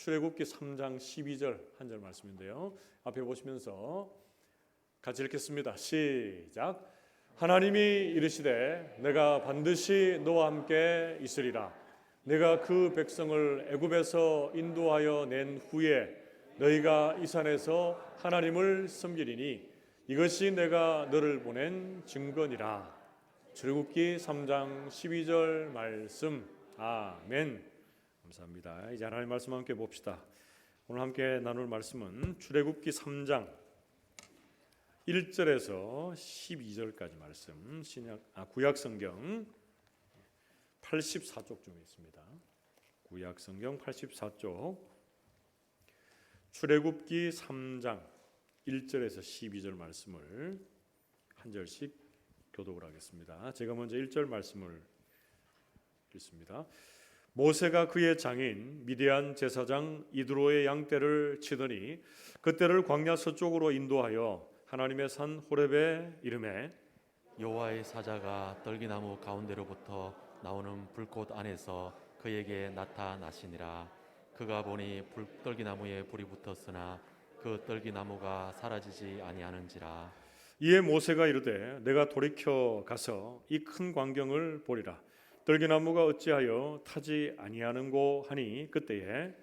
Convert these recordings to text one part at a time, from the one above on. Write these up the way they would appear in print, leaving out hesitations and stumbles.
출애굽기 3장 12절 한 절 말씀인데요. 앞에 보시면서 같이 읽겠습니다. 시작. 하나님이 이르시되 내가 반드시 너와 함께 있으리라. 내가 그 백성을 애굽에서 인도하여 낸 후에 너희가 이 산에서 하나님을 섬기리니 이것이 내가 너를 보낸 증거니라. 출애굽기 3장 12절 말씀. 아멘. 감사합니다. 이제 하나님 말씀 함께 봅시다. 오늘 함께 나눌 말씀은 출애굽기 3장 1절에서 12절까지 말씀. 구약 성경 84쪽 중에 있습니다. 구약 성경 84쪽 출애굽기 3장 1절에서 12절 말씀을 한 절씩 교독을 하겠습니다. 제가 먼저 1절 말씀을 읽습니다. 모세가 그의 장인 미디안 제사장 이드로의 양떼를 치더니 그떼를 광야 서쪽으로 인도하여 하나님의 산 호렙에 이르매 여호와의 사자가 떨기나무 가운데로부터 나오는 불꽃 안에서 그에게 나타나시니라. 그가 보니 떨기나무에 불이 붙었으나 그 떨기나무가 사라지지 아니하는지라. 이에 모세가 이르되 내가 돌이켜 가서 이 큰 광경을 보리라. 떨기나무가 어찌하여 타지 아니하는고 하니 그때에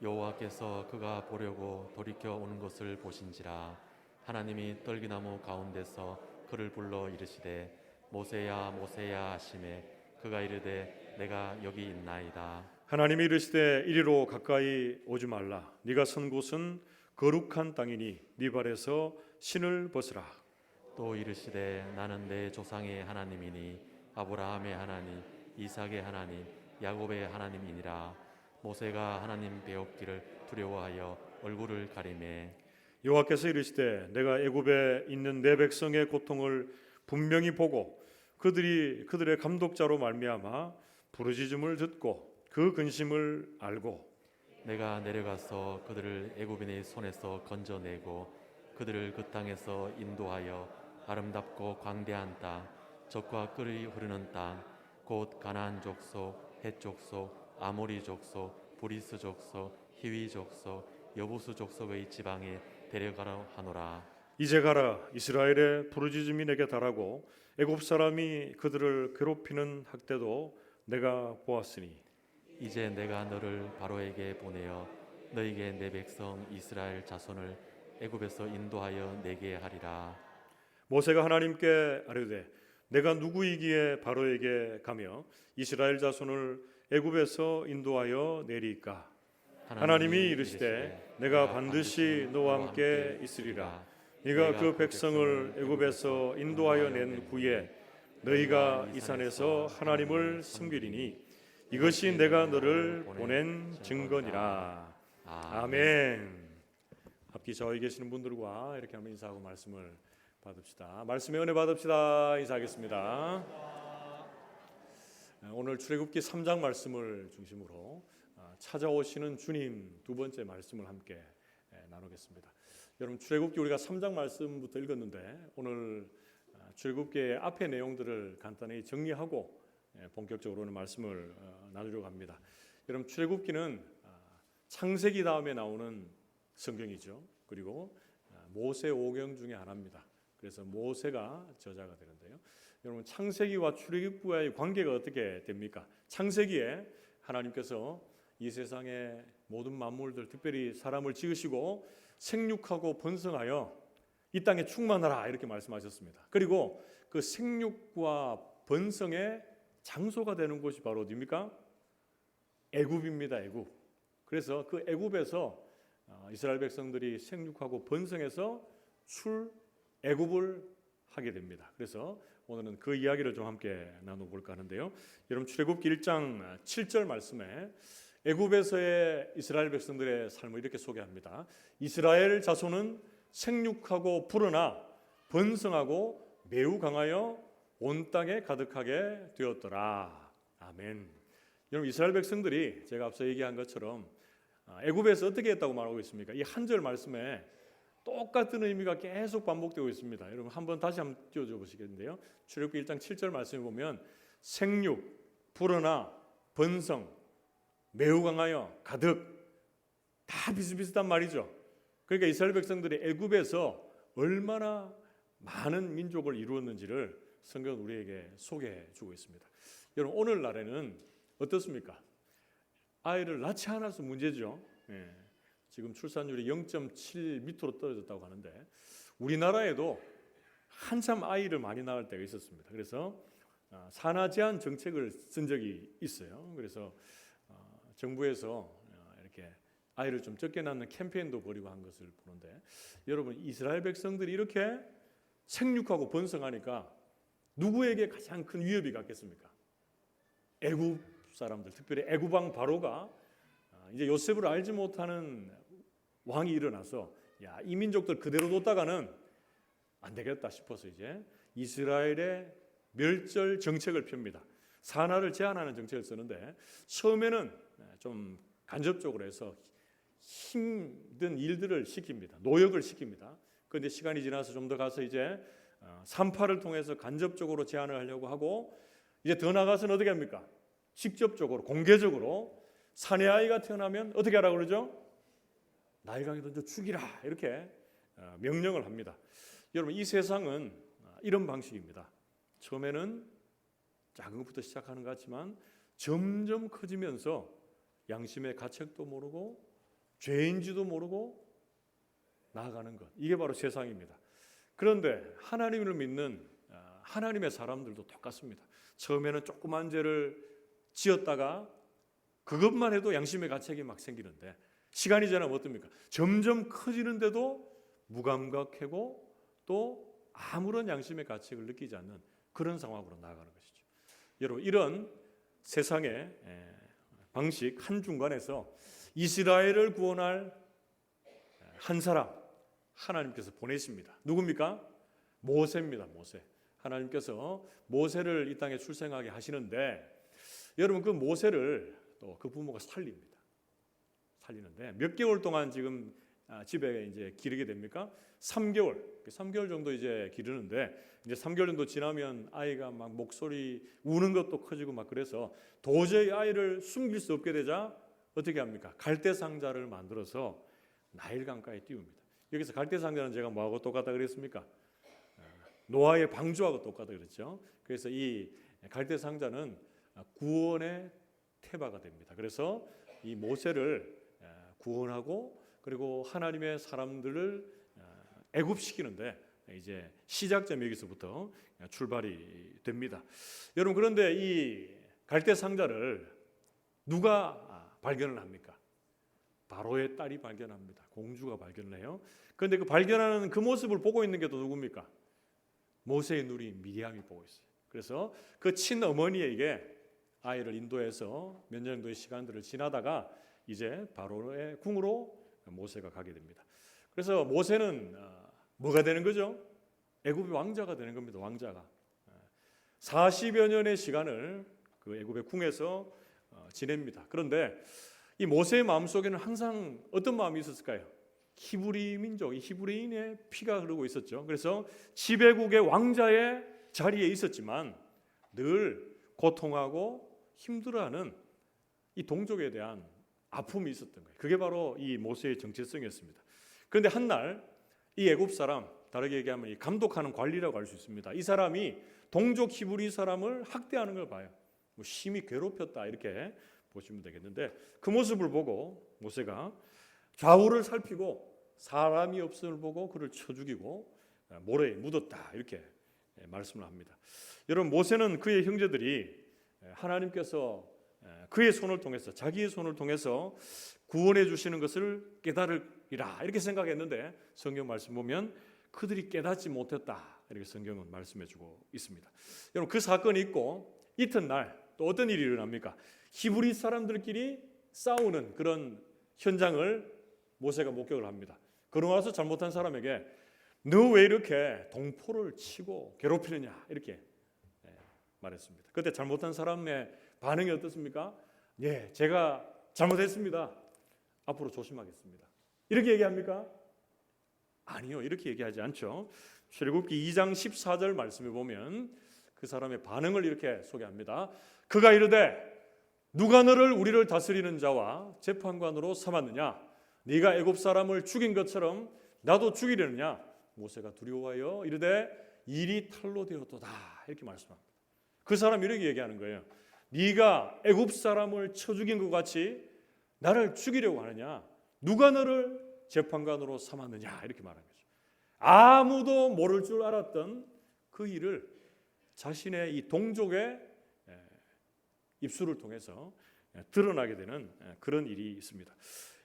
여호와께서 그가 보려고 돌이켜 오는 것을 보신지라. 하나님이 떨기나무 가운데서 그를 불러 이르시되 모세야 모세야 하시매 그가 이르되 내가 여기 있나이다. 하나님이 이르시되 이리로 가까이 오지 말라. 네가 선 곳은 거룩한 땅이니 네 발에서 신을 벗으라. 또 이르시되 나는 내 조상의 하나님이니 아브라함의 하나님 이삭의 하나님 야곱의 하나님이니라. 모세가 하나님 배웠기를 두려워하여 얼굴을 가리매 여호와께서 이르시되 내가 애굽에 있는 내 백성의 고통을 분명히 보고 그들의 감독자로 말미암아 부르짖음을 듣고 그 근심을 알고 내가 내려가서 그들을 애굽인의 손에서 건져내고 그들을 그 땅에서 인도하여 아름답고 광대한 땅 젖과 꿀이 흐르는 땅 곧 가나안 족속 헷 족속 아모리 족속 브리스 족속 히위 족속 여부수 족속의 지방에 데려가라 하노라. 이제 가라. 이스라엘의 부르짖음이 내게 달하고 애굽 사람이 그들을 괴롭히는 학대도 내가 보았으니 이제 내가 너를 바로에게 보내어 너에게 내 백성 이스라엘 자손을 애굽에서 인도하여 내게 하리라. 모세가 하나님께 아뢰되 내가 누구이기에 바로에게 가며 이스라엘 자손을 애굽에서 인도하여 내리까. 하나님이 이르시되 내가 반드시 너와 함께 있으리라. 네가 그 백성을 애굽에서 인도하여 낸 후에 너희가 이 산에서 하나님을 섬기리니 이것이 내가 너를 보낸 증거니라. 아멘. 앞뒤 저희 계시는 분들과 이렇게 한번 인사하고 말씀을 받읍시다. 말씀의 은혜 받읍시다. 인사하겠습니다. 오늘 출애굽기 3장 말씀을 중심으로 찾아오시는 주님 두 번째 말씀을 함께 나누겠습니다. 여러분 출애굽기 우리가 3장 말씀부터 읽었는데 오늘 출애굽기의 앞의 내용들을 간단히 정리하고 본격적으로 오늘 말씀을 나누려고 합니다. 여러분 출애굽기는 창세기 다음에 나오는 성경이죠. 그리고 모세 오경 중에 하나입니다. 그래서 모세가 저자가 되는데요. 여러분 창세기와 출애굽기와의 관계가 어떻게 됩니까? 창세기에 하나님께서 이 세상의 모든 만물들 특별히 사람을 지으시고 생육하고 번성하여 이 땅에 충만하라 이렇게 말씀하셨습니다. 그리고 그 생육과 번성의 장소가 되는 곳이 바로 어디입니까? 애굽입니다. 애굽. 그래서 그 애굽에서 이스라엘 백성들이 생육하고 번성해서 애굽을 하게 됩니다. 그래서 오늘은 그 이야기를 좀 함께 나눠볼까 하는데요. 여러분 출애굽기 1장 7절 말씀에 애굽에서의 이스라엘 백성들의 삶을 이렇게 소개합니다. 이스라엘 자손은 생육하고 불어나 번성하고 매우 강하여 온 땅에 가득하게 되었더라. 아멘. 여러분 이스라엘 백성들이 제가 앞서 얘기한 것처럼 애굽에서 어떻게 했다고 말하고 있습니까? 이 한 절 말씀에 똑같은 의미가 계속 반복되고 있습니다. 여러분 다시 한번 띄워줘 보시겠는데요. 출애굽기 1장 7절 말씀에 보면 생육, 불어나, 번성, 매우 강하여, 가득 다 비슷비슷한 말이죠. 그러니까 이스라엘 백성들이 애굽에서 얼마나 많은 민족을 이루었는지를 성경은 우리에게 소개해 주고 있습니다. 여러분 오늘날에는 어떻습니까? 아이를 낳지 않아서 문제죠. 지금 출산율이 0.7 밑으로 떨어졌다고 하는데 우리나라에도 한참 아이를 많이 낳을 때가 있었습니다. 그래서 산하 제한 정책을 쓴 적이 있어요. 그래서 정부에서 이렇게 아이를 좀 적게 낳는 캠페인도 벌이고 한 것을 보는데 여러분 이스라엘 백성들이 이렇게 생육하고 번성하니까 누구에게 가장 큰 위협이 갔겠습니까? 애굽 사람들, 특별히 애굽 왕 바로가 이제 요셉을 알지 못하는 왕이 일어나서 야, 이 민족들 그대로 뒀다가는 안 되겠다 싶어서 이제 이스라엘의 멸절 정책을 펴니다. 산하를 제한하는 정책을 쓰는데 처음에는 좀 간접적으로 해서 힘든 일들을 시킵니다. 노역을 시킵니다. 그런데 시간이 지나서 좀 더 가서 이제 산파를 통해서 간접적으로 제한을 하려고 하고 이제 더 나가서는 어떻게 합니까? 직접적으로 공개적으로 사내 아이가 태어나면 어떻게 하라고 그러죠? 나일강에 던져 죽이라 이렇게 명령을 합니다. 여러분 이 세상은 이런 방식입니다. 처음에는 작은 것부터 시작하는 것 같지만 점점 커지면서 양심의 가책도 모르고 죄인지도 모르고 나아가는 것, 이게 바로 세상입니다. 그런데 하나님을 믿는 하나님의 사람들도 똑같습니다. 처음에는 조그만 죄를 지었다가 그것만 해도 양심의 가책이 막 생기는데 시간이 지나면 어떻습니까? 점점 커지는데도 무감각하고 또 아무런 양심의 가책을 느끼지 않는 그런 상황으로 나아가는 것이죠. 여러분 이런 세상의 방식 한중간에서 이스라엘을 구원할 한 사람 하나님께서 보내십니다. 누굽니까? 모세입니다. 모세. 하나님께서 모세를 이 땅에 출생하게 하시는데 여러분 그 모세를 또 그 부모가 살립니다. 살리는데 몇 개월 동안 지금 집에 이제 기르게 됩니까? 3개월 정도 이제 기르는데 이제 3개월 정도 지나면 아이가 막 목소리 우는 것도 커지고 막 그래서 도저히 아이를 숨길 수 없게 되자 어떻게 합니까? 갈대 상자를 만들어서 나일강가에 띄웁니다. 여기서 갈대 상자는 제가 뭐하고 똑같다 그랬습니까? 노아의 방주하고 똑같다 그랬죠. 그래서 이 갈대 상자는 구원의 태바가 됩니다. 그래서 이 모세를 구원하고 그리고 하나님의 사람들을 애굽시키는데 이제 시작점이 여기서부터 출발이 됩니다. 여러분 그런데 이 갈대 상자를 누가 발견을 합니까? 바로의 딸이 발견합니다. 공주가 발견을 해요. 그런데 그 발견하는 그 모습을 보고 있는 게 또 누굽니까? 모세의 누리 미리암이 보고 있어요. 그래서 그 친어머니에게 아이를 인도해서 몇 년 정도의 시간들을 지나다가 이제 바로의 궁으로 모세가 가게 됩니다. 그래서 모세는 뭐가 되는 거죠? 애굽의 왕자가 되는 겁니다. 왕자가 40여 년의 시간을 그 애굽의 궁에서 지냅니다. 그런데 이 모세의 마음속에는 항상 어떤 마음이 있었을까요? 히브리 민족, 이 히브리인의 피가 흐르고 있었죠. 그래서 지배국의 왕자의 자리에 있었지만 늘 고통하고 힘들어하는 이 동족에 대한 아픔이 있었던 거예요. 그게 바로 이 모세의 정체성이었습니다. 그런데 한 날 이 애굽 사람, 다르게 얘기하면 이 감독하는 관리라고 할 수 있습니다. 이 사람이 동족 히브리 사람을 학대하는 걸 봐요. 뭐 심히 괴롭혔다 이렇게 보시면 되겠는데 그 모습을 보고 모세가 좌우를 살피고 사람이 없음을 보고 그를 쳐 죽이고 모래에 묻었다 이렇게 말씀을 합니다. 여러분 모세는 그의 형제들이 하나님께서 그의 손을 통해서 자기의 손을 통해서 구원해 주시는 것을 깨달으리라 이렇게 생각했는데 성경 말씀 보면 그들이 깨닫지 못했다 이렇게 성경은 말씀해 주고 있습니다. 여러분 그 사건이 있고 이튿날 또 어떤 일이 일어납니까? 히브리 사람들끼리 싸우는 그런 현장을 모세가 목격을 합니다. 그러고 나서 잘못한 사람에게 너 왜 이렇게 동포를 치고 괴롭히느냐 이렇게 말했습니다. 그때 잘못한 사람의 반응이 어떻습니까? 예, 제가 잘못했습니다. 앞으로 조심하겠습니다. 이렇게 얘기합니까? 아니요, 이렇게 얘기하지 않죠. 출애굽기 2장 14절 말씀에 보면 그 사람의 반응을 이렇게 소개합니다. 그가 이르되 누가 너를 우리를 다스리는 자와 재판관으로 삼았느냐? 네가 애굽 사람을 죽인 것처럼 나도 죽이려느냐? 모세가 두려워하여 이르되 일이 탈로 되었도다 이렇게 말씀합니다. 그 사람이 이렇게 얘기하는 거예요. 네가 애굽 사람을 쳐 죽인 것 같이 나를 죽이려고 하느냐? 누가 너를 재판관으로 삼았느냐? 이렇게 말하는 거죠. 아무도 모를 줄 알았던 그 일을 자신의 이 동족의 입술을 통해서 드러나게 되는 그런 일이 있습니다.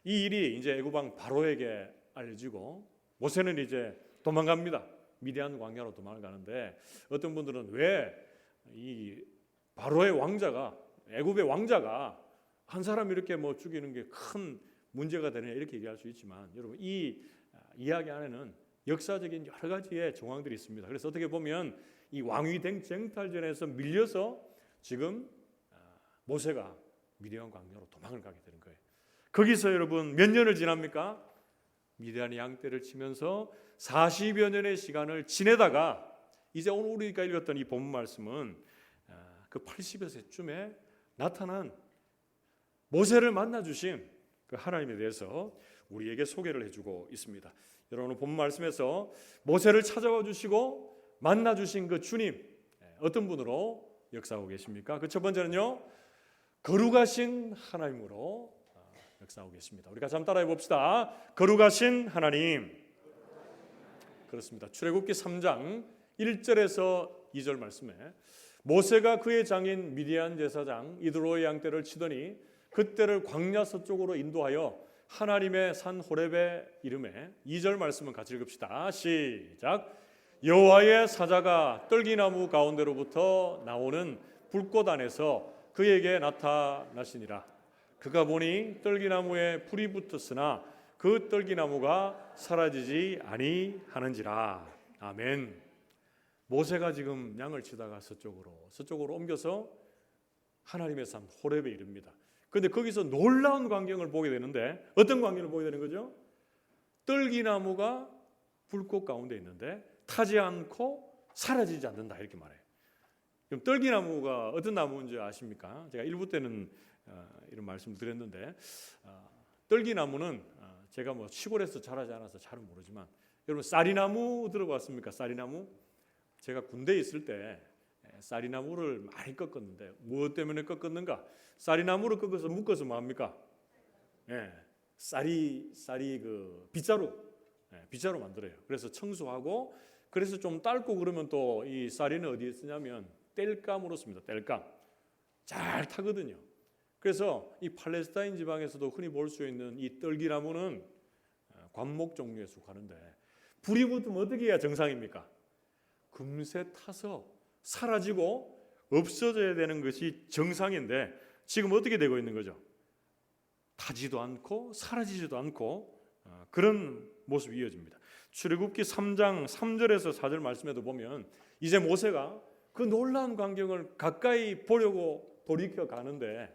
이 일이 이제 애굽 왕 바로에게 알려지고 모세는 이제 도망갑니다. 미디안 광야로 도망가는데 어떤 분들은 왜 이 바로의 왕자가 애굽의 왕자가 한 사람 이렇게 뭐 죽이는 게 큰 문제가 되느냐 이렇게 얘기할 수 있지만 여러분 이 이야기 안에는 역사적인 여러 가지의 정황들이 있습니다. 그래서 어떻게 보면 이 왕위 쟁탈전에서 밀려서 지금 모세가 미디안 광야로 도망을 가게 되는 거예요. 거기서 여러분 몇 년을 지납니까? 미디안이 양떼를 치면서 40여 년의 시간을 지내다가 이제 오늘 우리가 읽었던 이 본문 말씀은 그 80여 세쯤에 나타난 모세를 만나 주신 그 하나님에 대해서 우리에게 소개를 해주고 있습니다. 여러분 본문 말씀에서 모세를 찾아와 주시고 만나 주신 그 주님 어떤 분으로 역사하고 계십니까? 그 첫 번째는요, 거룩하신 하나님으로 역사하고 계십니다. 우리 같이 한번 따라해 봅시다. 거룩하신 하나님. 그렇습니다. 출애굽기 3장 1절에서 2절 말씀에 모세가 그의 장인 미디안 제사장 이드로의 양떼를 치더니 그때를 광야 서쪽으로 인도하여 하나님의 산 호렙에 이름에 2절 말씀은 같이 읽읍시다. 시작. 여호와의 사자가 떨기나무 가운데로부터 나오는 불꽃 안에서 그에게 나타나시니라. 그가 보니 떨기나무에 불이 붙었으나 그 떨기나무가 사라지지 아니하는지라. 아멘. 모세가 지금 양을 치다가 서쪽으로 옮겨서 하나님의 산 호렙에 이릅니다. 그런데 거기서 놀라운 광경을 보게 되는데 어떤 광경을 보게 되는 거죠? 떨기나무가 불꽃 가운데 있는데 타지 않고 사라지지 않는다 이렇게 말해요. 그럼 떨기나무가 어떤 나무인지 아십니까? 제가 1부 때는 이런 말씀을 드렸는데 떨기나무는 제가 뭐 시골에서 자라지 않아서 잘은 모르지만 여러분 쌀이나무 들어봤습니까? 쌀이나무? 제가 군대에 있을 때 쌀이나무를 많이 꺾었는데 무엇 때문에 꺾었는가? 쌀이나무를 꺾어서 묶어서 뭐 합니까? 쌀이 그 빗자루 만들어요. 그래서 청소하고 그래서 좀 닳고 그러면 또 이 쌀이는 어디에 쓰냐면 땔감으로 씁니다. 땔감 잘 타거든요. 그래서 이 팔레스타인 지방에서도 흔히 볼 수 있는 이 떨기나무는 관목 종류에 속하는데 불이 붙으면 어떻게 해야 정상입니까? 금세 타서 사라지고 없어져야 되는 것이 정상인데 지금 어떻게 되고 있는 거죠? 타지도 않고 사라지지도 않고 그런 모습이 이어집니다. 출애굽기 3장 3절에서 4절 말씀에도 보면 이제 모세가 그 놀라운 광경을 가까이 보려고 돌이켜 가는데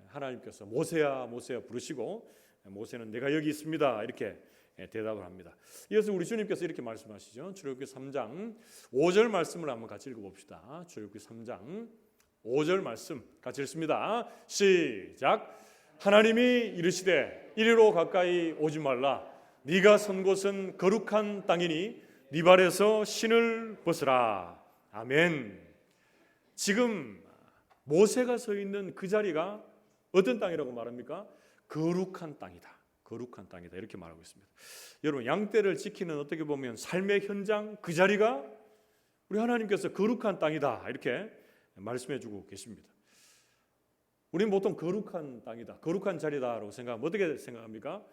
하나님께서 모세야 모세야 부르시고 모세는 내가 여기 있습니다 이렇게 대답을 합니다. 이어서 우리 주님께서 이렇게 말씀하시죠. 출애굽기 3장 5절 말씀을 한번 같이 읽어봅시다. 출애굽기 3장 5절 말씀 같이 읽습니다. 시작. 하나님이 이르시되 이리로 가까이 오지 말라. 네가 선 곳은 거룩한 땅이니 네 발에서 신을 벗으라. 아멘. 지금 모세가 서 있는 그 자리가 어떤 땅이라고 말합니까? 거룩한 땅이다. 거룩한 땅이다 이렇게 말하고 있습니다. 여러분 양떼를 지키는 어떻게 보면 삶의 현장 그 자리가 우리 하나님께서 거룩한 땅이다 이렇게 말씀해주고 계십니다. 우리는 보통 거룩한 땅이다, 거룩한 자리다라고 생각하면 어떻게 생각합니까?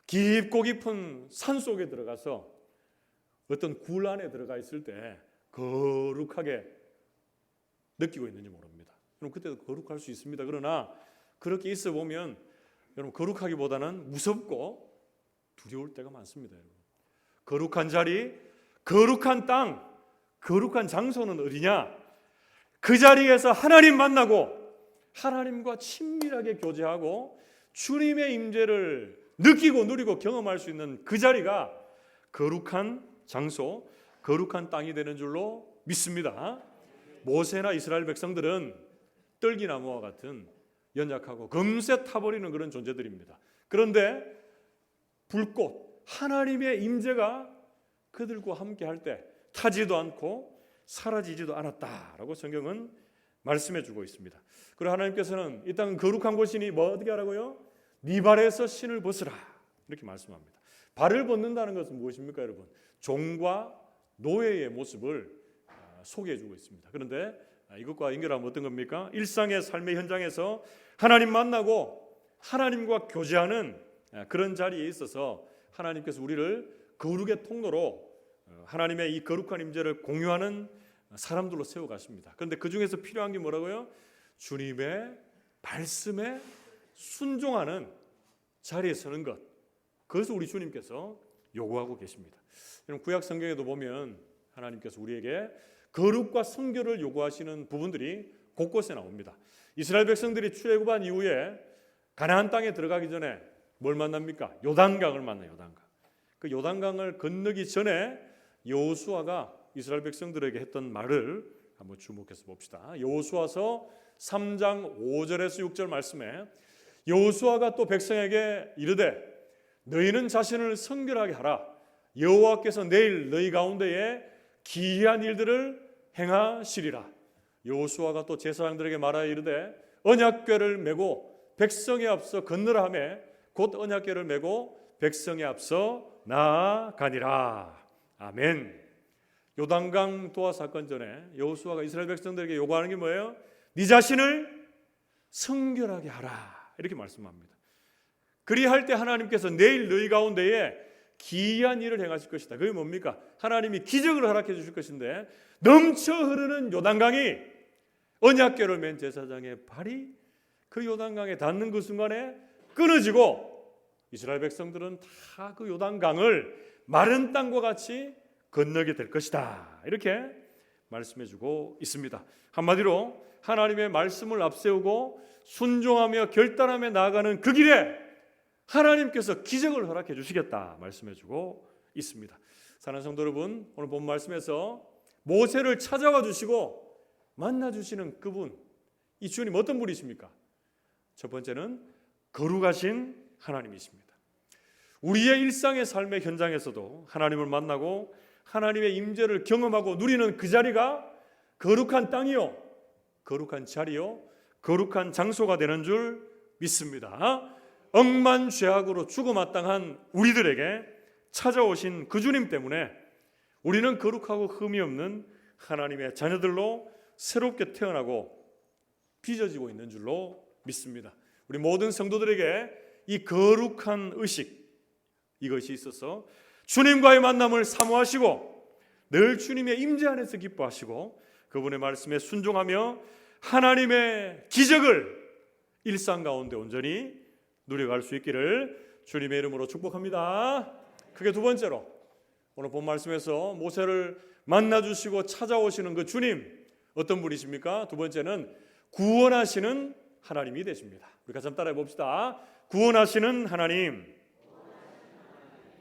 깊고 깊은 산 속에 들어가서 어떤 굴 안에 들어가 있을 때 거룩하게 느끼고 있는지 모릅니다. 그럼 그때도 거룩할 수 있습니다. 그러나 그렇게 있어 보면 여러분 거룩하기보다는 무섭고 두려울 때가 많습니다. 여러분. 거룩한 자리, 거룩한 땅, 거룩한 장소는 어디냐? 그 자리에서 하나님 만나고 하나님과 친밀하게 교제하고 주님의 임재를 느끼고 누리고 경험할 수 있는 그 자리가 거룩한 장소, 거룩한 땅이 되는 줄로 믿습니다. 모세나 이스라엘 백성들은 떨기나무와 같은 연약하고 금세 타버리는 그런 존재들입니다. 그런데 불꽃 하나님의 임재가 그들과 함께 할 때 타지도 않고 사라지지도 않았다라고 성경은 말씀해 주고 있습니다. 그리고 하나님께서는 이 땅은 거룩한 곳이니 뭐 어떻게 하라고요? 네 발에서 신을 벗으라 이렇게 말씀합니다. 발을 벗는다는 것은 무엇입니까, 여러분? 종과 노예의 모습을 소개해 주고 있습니다. 그런데 이것과 연결하면 어떤 겁니까? 일상의 삶의 현장에서 하나님 만나고 하나님과 교제하는 그런 자리에 있어서 하나님께서 우리를 거룩의 통로로 하나님의 이 거룩한 임재를 공유하는 사람들로 세워가십니다. 그런데 그 중에서 필요한 게 뭐라고요? 주님의 말씀에 순종하는 자리에 서는 것, 그것을 우리 주님께서 요구하고 계십니다. 여러분, 구약 성경에도 보면 하나님께서 우리에게 거룩과 성결을 요구하시는 부분들이 곳곳에 나옵니다. 이스라엘 백성들이 출애굽한 이후에 가나안 땅에 들어가기 전에 뭘 만납니까? 요단강을 만나요. 요단강. 그 요단강을 건너기 전에 여호수아가 이스라엘 백성들에게 했던 말을 한번 주목해서 봅시다. 여호수아서 3장 5절에서 6절 말씀에 여호수아가 또 백성에게 이르되 너희는 자신을 성결하게 하라. 여호와께서 내일 너희 가운데에 기이한 일들을 행하시리라. 여호수아가 또 제사장들에게 말하여 이르되 언약궤를 메고 백성에 앞서 건너라 하매 곧 언약궤를 메고 백성에 앞서 나아가니라. 아멘. 요단강 도하 사건 전에 여호수아가 이스라엘 백성들에게 요구하는 게 뭐예요? 네 자신을 성결하게 하라 이렇게 말씀합니다. 그리할 때 하나님께서 내일 너희 가운데에 기이한 일을 행하실 것이다. 그게 뭡니까? 하나님이 기적을 허락해 주실 것인데 넘쳐 흐르는 요단강이 언약궤를 맨 제사장의 발이 그 요단강에 닿는 그 순간에 끊어지고 이스라엘 백성들은 다 그 요단강을 마른 땅과 같이 건너게 될 것이다. 이렇게 말씀해 주고 있습니다. 한마디로 하나님의 말씀을 앞세우고 순종하며 결단하며 나아가는 그 길에 하나님께서 기적을 허락해 주시겠다 말씀해 주고 있습니다. 사랑하는 성도 여러분, 오늘 본 말씀에서 모세를 찾아와 주시고 만나 주시는 그분, 이 주님 어떤 분이십니까? 첫 번째는 거룩하신 하나님이십니다. 우리의 일상의 삶의 현장에서도 하나님을 만나고 하나님의 임재를 경험하고 누리는 그 자리가 거룩한 땅이요, 거룩한 자리요, 거룩한 장소가 되는 줄 믿습니다. 억만죄악으로 죽어마땅한 우리들에게 찾아오신 그 주님 때문에 우리는 거룩하고 흠이 없는 하나님의 자녀들로 새롭게 태어나고 빚어지고 있는 줄로 믿습니다. 우리 모든 성도들에게 이 거룩한 의식, 이것이 있어서 주님과의 만남을 사모하시고 늘 주님의 임재 안에서 기뻐하시고 그분의 말씀에 순종하며 하나님의 기적을 일상 가운데 온전히 누려갈 수 있기를 주님의 이름으로 축복합니다. 그게 두 번째로 오늘 본 말씀에서 모세를 만나주시고 찾아오시는 그 주님 어떤 분이십니까? 두 번째는 구원하시는 하나님이 되십니다. 우리 같이 한번 따라해 봅시다. 구원하시는 하나님.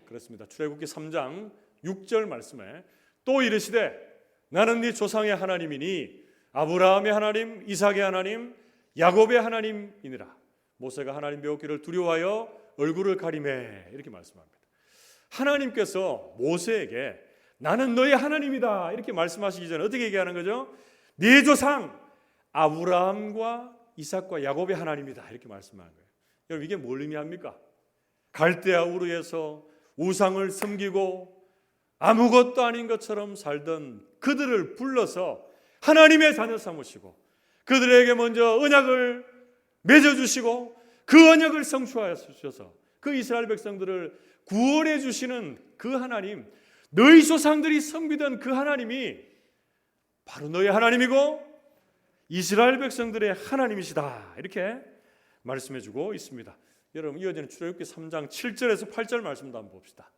그렇습니다. 출애굽기 3장 6절 말씀에 또 이르시되 나는 네 조상의 하나님이니 아브라함의 하나님, 이삭의 하나님, 야곱의 하나님이니라. 모세가 하나님 배웠기를 두려워하여 얼굴을 가리매 이렇게 말씀합니다. 하나님께서 모세에게 나는 너의 하나님이다 이렇게 말씀하시기 전에 어떻게 얘기하는 거죠? 네 조상 아브라함과 이삭과 야곱의 하나님이다 이렇게 말씀하는 거예요. 여러분 이게 뭘 의미합니까? 갈대아 우르에서 우상을 섬기고 아무것도 아닌 것처럼 살던 그들을 불러서 하나님의 자녀 삼으시고 그들에게 먼저 언약을 맺어주시고 그 언약을 성취하셔서 그 이스라엘 백성들을 구원해 주시는 그 하나님, 너희 조상들이 섬기던 그 하나님이 바로 너희 하나님이고 이스라엘 백성들의 하나님이시다 이렇게 말씀해 주고 있습니다. 여러분 이어지는 출애굽기 3장 7절에서 8절 말씀도 한번 봅시다.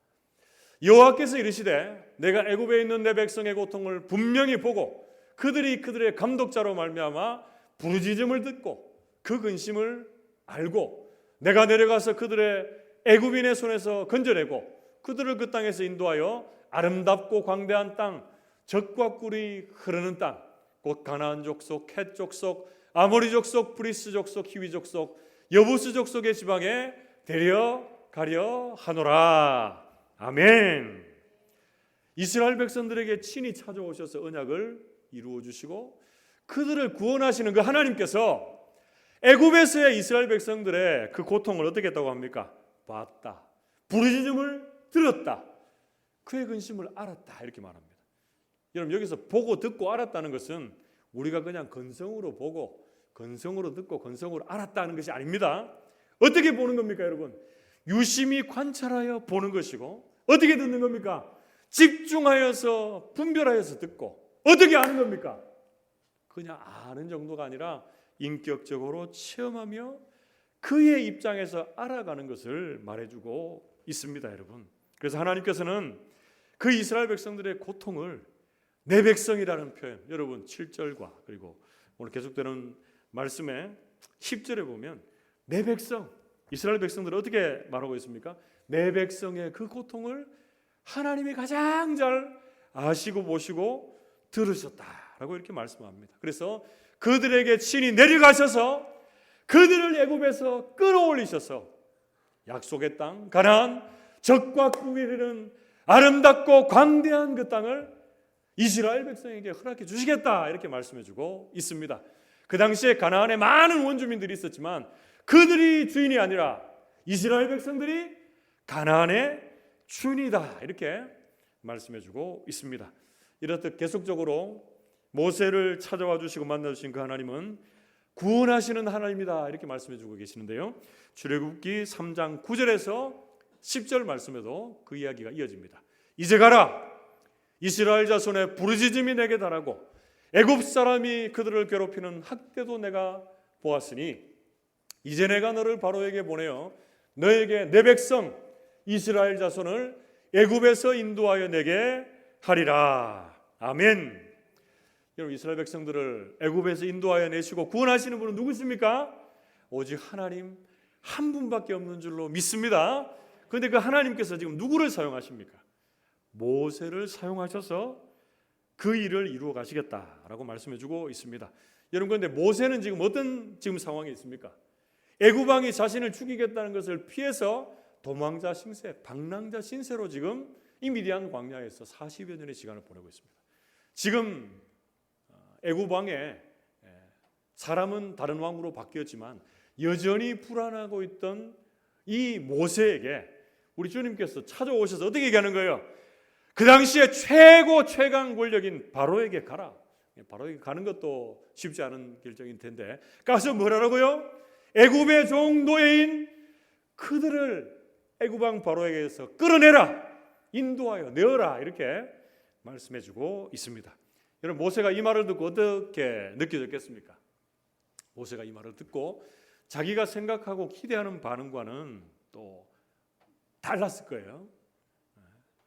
여호와께서 이르시되 내가 애굽에 있는 내 백성의 고통을 분명히 보고 그들이 그들의 감독자로 말미암아 부르짖음을 듣고 그 근심을 알고 내가 내려가서 그들의 애굽인의 손에서 건져내고 그들을 그 땅에서 인도하여 아름답고 광대한 땅, 젖과 꿀이 흐르는 땅, 곧 가나안 족속, 헷 족속, 아모리 족속, 브리스 족속, 히위 족속, 여부스 족속의 지방에 데려가리라. 가려 하노라. 아멘. 이스라엘 백성들에게 친히 찾아오셔서 언약을 이루어 주시고 그들을 구원하시는 그 하나님께서 애굽에서의 이스라엘 백성들의 그 고통을 어떻게 했다고 합니까? 봤다. 부르짖음을 들었다. 그의 근심을 알았다. 이렇게 말합니다. 여러분, 여기서 보고 듣고 알았다는 것은 우리가 그냥 건성으로 보고 건성으로 듣고 건성으로 알았다는 것이 아닙니다. 어떻게 보는 겁니까, 여러분? 유심히 관찰하여 보는 것이고, 어떻게 듣는 겁니까? 집중하여서 분별하여서 듣고. 어떻게 아는 겁니까? 그냥 아는 정도가 아니라 인격적으로 체험하며 그의 입장에서 알아가는 것을 말해주고 있습니다, 여러분. 그래서 하나님께서는 그 이스라엘 백성들의 고통을 내 백성이라는 표현, 여러분 7절과 그리고 오늘 계속되는 말씀에 10절에 보면 내 백성, 이스라엘 백성들은 어떻게 말하고 있습니까? 내 백성의 그 고통을 하나님이 가장 잘 아시고 보시고 들으셨다라고 이렇게 말씀합니다. 그래서 그들에게 친히 내려가셔서 그들을 애굽에서 끌어올리셔서 약속의 땅 가나안 적과 꿀이 흐르는 아름답고 광대한 그 땅을 이스라엘 백성에게 허락해 주시겠다 이렇게 말씀해 주고 있습니다. 그 당시에 가나안에 많은 원주민들이 있었지만 그들이 주인이 아니라 이스라엘 백성들이 가나안의 주인이다 이렇게 말씀해 주고 있습니다. 이렇듯 계속적으로 모세를 찾아와 주시고 만나 주신 그 하나님은 구원하시는 하나님이다 이렇게 말씀해 주고 계시는데요. 출애굽기 3장 9절에서 10절 말씀에도 그 이야기가 이어집니다. 이제 가라, 이스라엘 자손의 부르짖음이 내게 달하고 애굽 사람이 그들을 괴롭히는 학대도 내가 보았으니 이제 내가 너를 바로에게 보내어 너에게 내 백성 이스라엘 자손을 애굽에서 인도하여 내게 하리라. 아멘. 여러분, 이스라엘 백성들을 애굽에서 인도하여 내시고 구원하시는 분은 누구십니까? 오직 하나님 한 분밖에 없는 줄로 믿습니다. 그런데 그 하나님께서 지금 누구를 사용하십니까? 모세를 사용하셔서 그 일을 이루어 가시겠다라고 말씀해 주고 있습니다. 여러분, 그런데 모세는 지금 어떤 상황에 있습니까? 애굽 왕이 자신을 죽이겠다는 것을 피해서 도망자 신세, 방랑자 신세로 지금 이 미디안 광야에서 40여 년의 시간을 보내고 있습니다. 지금 애굽 왕의 사람은 다른 왕으로 바뀌었지만 여전히 불안하고 있던 이 모세에게 우리 주님께서 찾아오셔서 어떻게 얘기하는 거예요? 그 당시에 최강 권력인 바로에게 가라. 바로에게 가는 것도 쉽지 않은 결정일 텐데 가서 뭐라고요? 애굽의 종노예인 그들을 애굽 왕 바로에게서 끌어내라, 인도하여 내어라 이렇게 말씀해주고 있습니다. 여러분, 모세가 이 말을 듣고 어떻게 느껴졌겠습니까? 모세가 이 말을 듣고 자기가 생각하고 기대하는 반응과는 또 달랐을 거예요.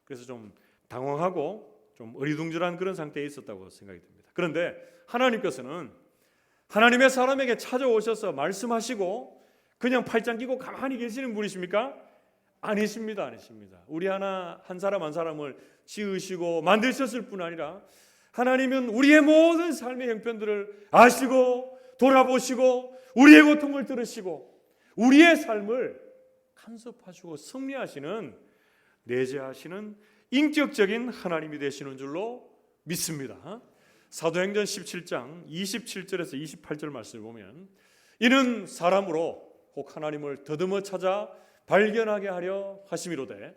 그래서 좀 당황하고 좀 어리둥절한 그런 상태에 있었다고 생각이 듭니다. 그런데 하나님께서는 하나님의 사람에게 찾아오셔서 말씀하시고 그냥 팔짱 끼고 가만히 계시는 분이십니까? 아니십니다. 우리 한 사람 한 사람을 지으시고 만드셨을 뿐 아니라 하나님은 우리의 모든 삶의 형편들을 아시고 돌아보시고 우리의 고통을 들으시고 우리의 삶을 간섭하시고 섭리하시는, 내재하시는 인격적인 하나님이 되시는 줄로 믿습니다. 사도행전 17장 27절에서 28절 말씀을 보면 이는 사람으로 혹 하나님을 더듬어 찾아 발견하게 하려 하심이로되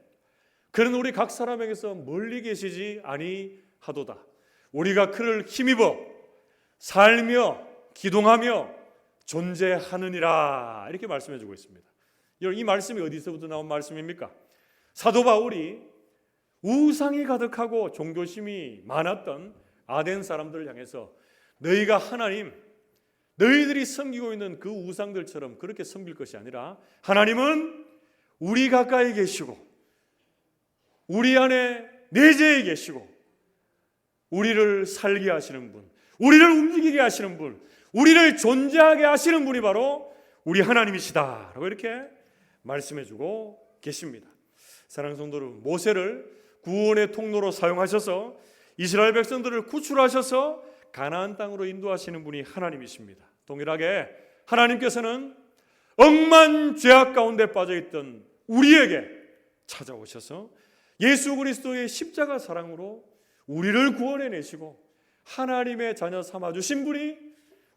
그는 우리 각 사람에게서 멀리 계시지 아니하도다. 우리가 그를 힘입어 살며 기동하며 존재하느니라 이렇게 말씀해 주고 있습니다. 이 말씀이 어디서부터 나온 말씀입니까? 사도 바울이 우상이 가득하고 종교심이 많았던 아덴 사람들을 향해서 너희가 하나님, 너희들이 섬기고 있는 그 우상들처럼 그렇게 섬길 것이 아니라 하나님은 우리 가까이 계시고 우리 안에 내재해 계시고 우리를 살게 하시는 분, 우리를 움직이게 하시는 분, 우리를 존재하게 하시는 분이 바로 우리 하나님이시다 라고 이렇게 말씀해주고 계십니다. 사랑하는 성도 여러분, 모세를 구원의 통로로 사용하셔서 이스라엘 백성들을 구출하셔서 가나안 땅으로 인도하시는 분이 하나님이십니다. 동일하게 하나님께서는 억만 죄악 가운데 빠져있던 우리에게 찾아오셔서 예수 그리스도의 십자가 사랑으로 우리를 구원해내시고 하나님의 자녀 삼아주신 분이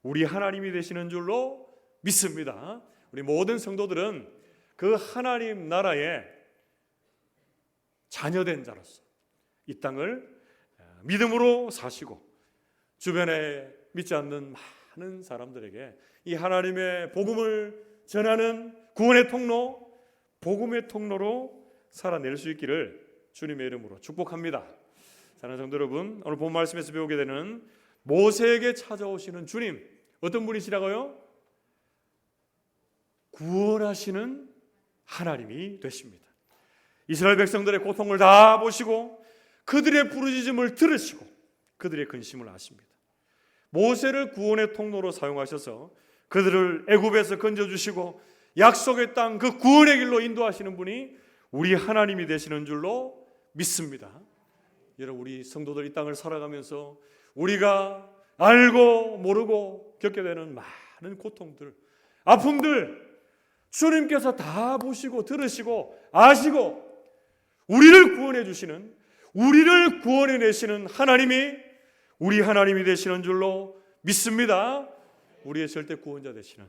우리 하나님이 되시는 줄로 믿습니다. 우리 모든 성도들은 그 하나님 나라의 자녀된 자로서 이 땅을 믿음으로 사시고 주변에 믿지 않는 많은 사람들에게 이 하나님의 복음을 전하는 구원의 통로, 복음의 통로로 살아낼 수 있기를 주님의 이름으로 축복합니다. 사랑하는 성도 여러분, 오늘 본 말씀에서 배우게 되는 모세에게 찾아오시는 주님, 어떤 분이시라고요? 구원하시는 하나님이 되십니다. 이스라엘 백성들의 고통을 다 보시고 그들의 부르짖음을 들으시고 그들의 근심을 아십니다. 모세를 구원의 통로로 사용하셔서 그들을 애굽에서 건져주시고 약속의 땅 그 구원의 길로 인도하시는 분이 우리 하나님이 되시는 줄로 믿습니다. 여러분, 우리 성도들 이 땅을 살아가면서 우리가 알고 모르고 겪게 되는 많은 고통들, 아픔들 주님께서 다 보시고 들으시고 아시고 우리를 구원해 주시는, 우리를 구원해내시는 하나님이 우리 하나님이 되시는 줄로 믿습니다. 우리의 절대 구원자 되시는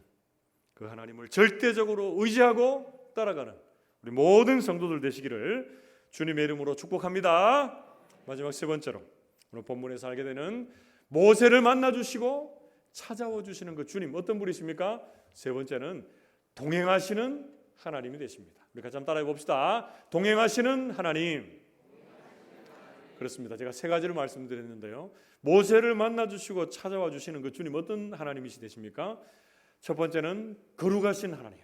그 하나님을 절대적으로 의지하고 따라가는 우리 모든 성도들 되시기를 주님의 이름으로 축복합니다. 마지막 세 번째로 오늘 본문에서 알게 되는 모세를 만나주시고 찾아와 주시는 그 주님, 어떤 분이십니까? 세 번째는 동행하시는 하나님이 되십니다. 우리 같이 한번 따라해 봅시다. 동행하시는 하나님. 그렇습니다. 제가 세 가지를 말씀드렸는데요. 모세를 만나주시고 찾아와 주시는 그 주님, 어떤 하나님이시 되십니까? 첫 번째는 거룩하신 하나님,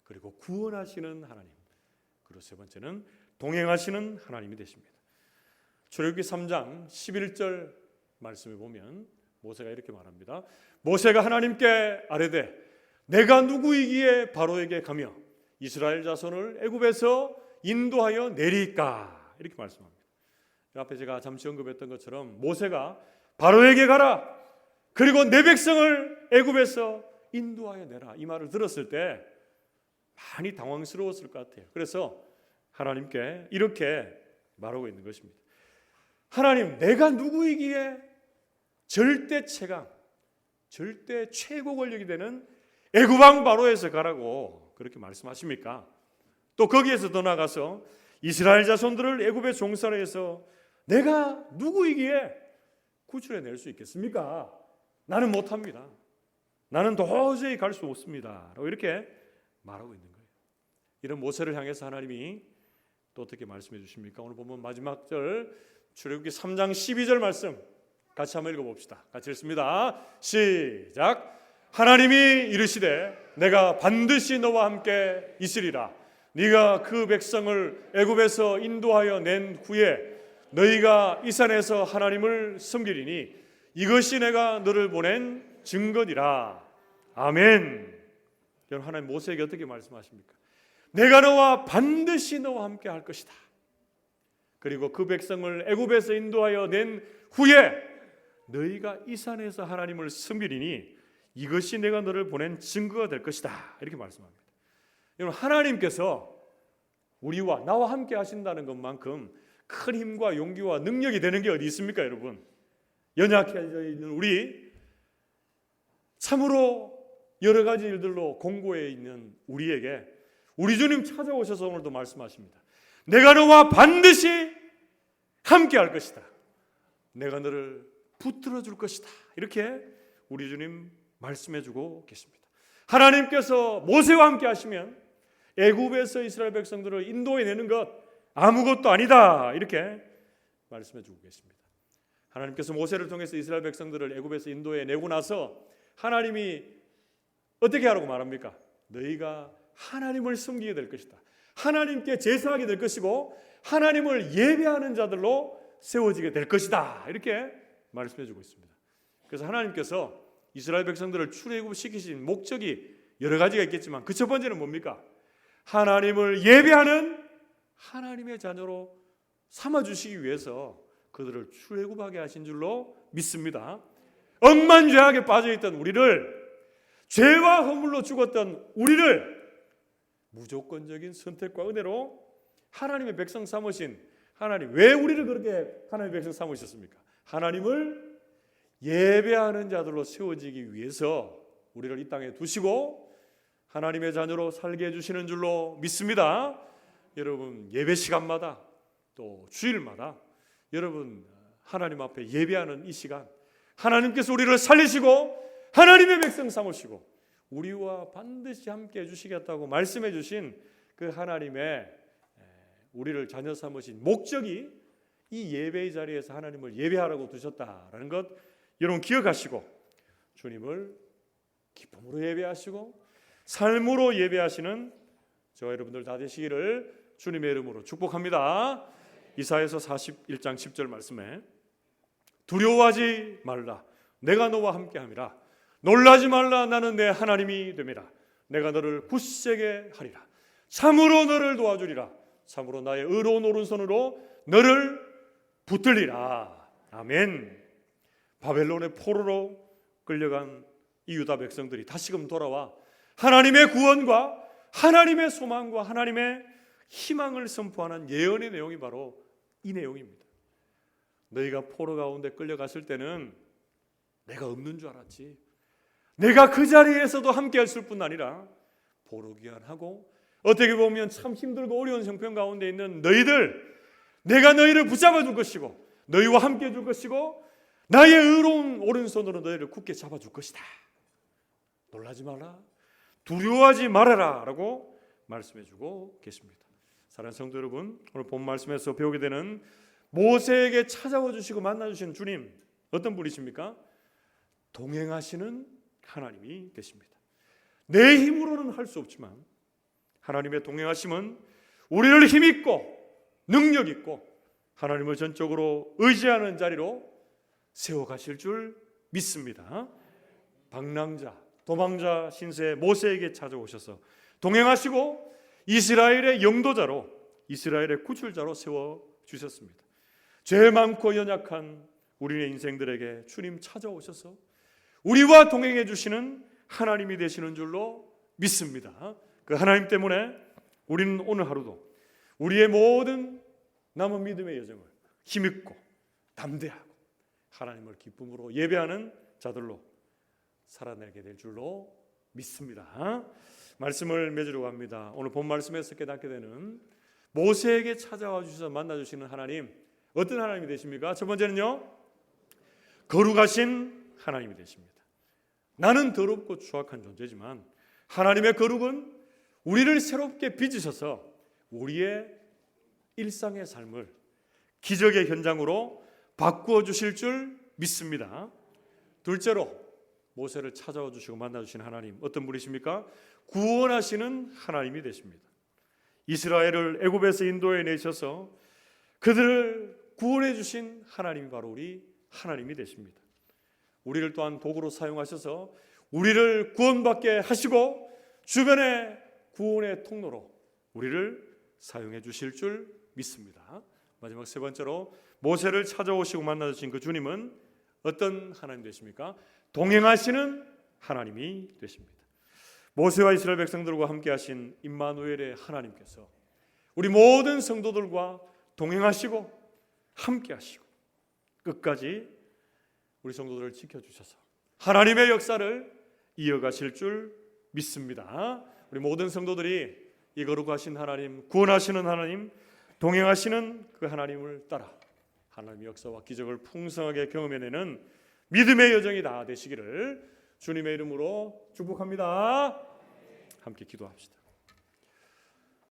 그리고 구원하시는 하나님, 그리고 세 번째는 동행하시는 하나님이 되십니다. 출애굽기 3장 11절 말씀에 보면 모세가 이렇게 말합니다. 모세가 하나님께 아뢰되 내가 누구이기에 바로에게 가며 이스라엘 자손을 애굽에서 인도하여 내리까, 이렇게 말씀합니다. 앞에 제가 잠시 언급했던 것처럼 모세가 바로에게 가라, 그리고 내 백성을 애굽에서 인도하여 내라, 이 말을 들었을 때 많이 당황스러웠을 것 같아요. 그래서 하나님께 이렇게 말하고 있는 것입니다. 하나님, 내가 누구이기에 절대 최강, 절대 최고 권력이 되는 애굽 왕 바로에서 가라고 그렇게 말씀하십니까? 또 거기에서 더 나가서 이스라엘 자손들을 애굽의 종살이에서 내가 누구이기에 구출해낼 수 있겠습니까? 나는 못합니다. 나는 도저히 갈 수 없습니다. 라고 이렇게 말하고 있는 거예요. 이런 모세를 향해서 하나님이 또 어떻게 말씀해 주십니까? 오늘 보면 마지막 절 출애굽기 3장 12절 말씀 같이 한번 읽어봅시다. 같이 읽습니다. 시작. 하나님이 이르시되 내가 반드시 너와 함께 있으리라. 네가 그 백성을 애굽에서 인도하여 낸 후에 너희가 이 산에서 하나님을 섬기리니 이것이 내가 너를 보낸 증거니라. 아멘. 여러분, 하나님 모세에게 어떻게 말씀하십니까? 내가 너와 반드시 너와 함께 할 것이다. 그리고 그 백성을 애굽에서 인도하여 낸 후에 너희가 이 산에서 하나님을 섬기리니 이것이 내가 너를 보낸 증거가 될 것이다. 이렇게 말씀합니다. 여러분, 하나님께서 우리와 나와 함께 하신다는 것만큼 큰 힘과 용기와 능력이 되는 게 어디 있습니까, 여러분? 연약해져 있는 우리, 참으로 여러 가지 일들로 공고해 있는 우리에게 우리 주님 찾아오셔서 오늘도 말씀하십니다. 내가 너와 반드시 함께 할 것이다. 내가 너를 붙들어 줄 것이다. 이렇게 우리 주님 말씀해 주고 계십니다. 하나님께서 모세와 함께 하시면 애굽에서 이스라엘 백성들을 인도해 내는 것 아무것도 아니다. 이렇게 말씀해 주고 계십니다. 하나님께서 모세를 통해서 이스라엘 백성들을 애굽에서 인도해 내고 나서 하나님이 어떻게 하라고 말합니까? 너희가 하나님을 섬기게 될 것이다. 하나님께 제사하게 될 것이고 하나님을 예배하는 자들로 세워지게 될 것이다. 이렇게 말씀해 주고 있습니다. 그래서 하나님께서 이스라엘 백성들을 출애굽시키신 목적이 여러 가지가 있겠지만 그 첫 번째는 뭡니까? 하나님을 예배하는 하나님의 자녀로 삼아주시기 위해서 그들을 출애굽하게 하신 줄로 믿습니다. 억만죄악에 빠져있던 우리를, 죄와 허물로 죽었던 우리를 무조건적인 선택과 은혜로 하나님의 백성 삼으신 하나님, 왜 우리를 그렇게 하나님의 백성 삼으셨습니까? 하나님을 예배하는 자들로 세워지기 위해서 우리를 이 땅에 두시고 하나님의 자녀로 살게 해주시는 줄로 믿습니다. 여러분, 예배 시간마다 또 주일마다 여러분 하나님 앞에 예배하는 이 시간, 하나님께서 우리를 살리시고 하나님의 백성 삼으시고 우리와 반드시 함께 해주시겠다고 말씀해 주신 그 하나님의 우리를 자녀 삼으신 목적이 이 예배의 자리에서 하나님을 예배하라고 두셨다라는 것 여러분 기억하시고 주님을 기쁨으로 예배하시고 삶으로 예배하시는 저와 여러분들 다 되시기를 주님의 이름으로 축복합니다. 이사야서 41장 10절 말씀에 두려워하지 말라 내가 너와 함께함이라 놀라지 말라 나는 내 하나님이 됨이라 내가 너를 굳세게 하리라 참으로 너를 도와주리라 참으로 나의 의로운 오른손으로 너를 붙들리라. 아멘. 바벨론의 포로로 끌려간 이 유다 백성들이 다시금 돌아와 하나님의 구원과 하나님의 소망과 하나님의 희망을 선포하는 예언의 내용이 바로 이 내용입니다. 너희가 포로 가운데 끌려갔을 때는 내가 없는 줄 알았지. 내가 그 자리에서도 함께 했을 뿐 아니라 포로 귀환하고 어떻게 보면 참 힘들고 어려운 형편 가운데 있는 너희들, 내가 너희를 붙잡아 줄 것이고 너희와 함께 해줄 것이고 나의 의로운 오른손으로 너희를 굳게 잡아줄 것이다. 놀라지 마라, 두려워하지 말아라 라고 말씀해주고 계십니다. 사랑하는 성도 여러분, 오늘 본 말씀에서 배우게 되는 모세에게 찾아와 주시고 만나주신 주님, 어떤 분이십니까? 동행하시는 하나님이 되십니다. 내 힘으로는 할 수 없지만 하나님의 동행하심은 우리를 힘있고 능력있고 하나님을 전적으로 의지하는 자리로 세워가실 줄 믿습니다. 방랑자, 도망자 신세 모세에게 찾아오셔서 동행하시고 이스라엘의 영도자로, 이스라엘의 구출자로 세워주셨습니다. 죄 많고 연약한 우리의 인생들에게 주님 찾아오셔서 우리와 동행해 주시는 하나님이 되시는 줄로 믿습니다. 그 하나님 때문에 우리는 오늘 하루도 우리의 모든 남은 믿음의 여정을 힘있고 담대하고 하나님을 기쁨으로 예배하는 자들로 살아내게 될 줄로 믿습니다. 말씀을 맺으려고 합니다. 오늘 본 말씀에서 깨닫게 되는 모세에게 찾아와 주셔서 만나주시는 하나님, 어떤 하나님이 되십니까? 첫 번째는요, 거룩하신 하나님이 되십니다. 나는 더럽고 추악한 존재지만 하나님의 거룩은 우리를 새롭게 빚으셔서 우리의 일상의 삶을 기적의 현장으로 바꾸어 주실 줄 믿습니다. 둘째로 모세를 찾아와 주시고 만나 주신 하나님, 어떤 분이십니까? 구원하시는 하나님이 되십니다. 이스라엘을 애굽에서 인도해 내셔서 그들을 구원해 주신 하나님이 바로 우리 하나님이 되십니다. 우리를 또한 도구로 사용하셔서 우리를 구원받게 하시고 주변의 구원의 통로로 우리를 사용해 주실 줄 믿습니다. 마지막 세 번째로 모세를 찾아오시고 만나주신 그 주님은 어떤 하나님 되십니까? 동행하시는 하나님이 되십니다. 모세와 이스라엘 백성들과 함께 하신 임마누엘의 하나님께서 우리 모든 성도들과 동행하시고 함께 하시고 끝까지 우리 성도들을 지켜주셔서 하나님의 역사를 이어가실 줄 믿습니다. 우리 모든 성도들이 이 거룩하신 하나님, 구원하시는 하나님, 동행하시는 그 하나님을 따라 하나님의 역사와 기적을 풍성하게 경험해내는 믿음의 여정이 다 되시기를 주님의 이름으로 축복합니다. 함께 기도합시다.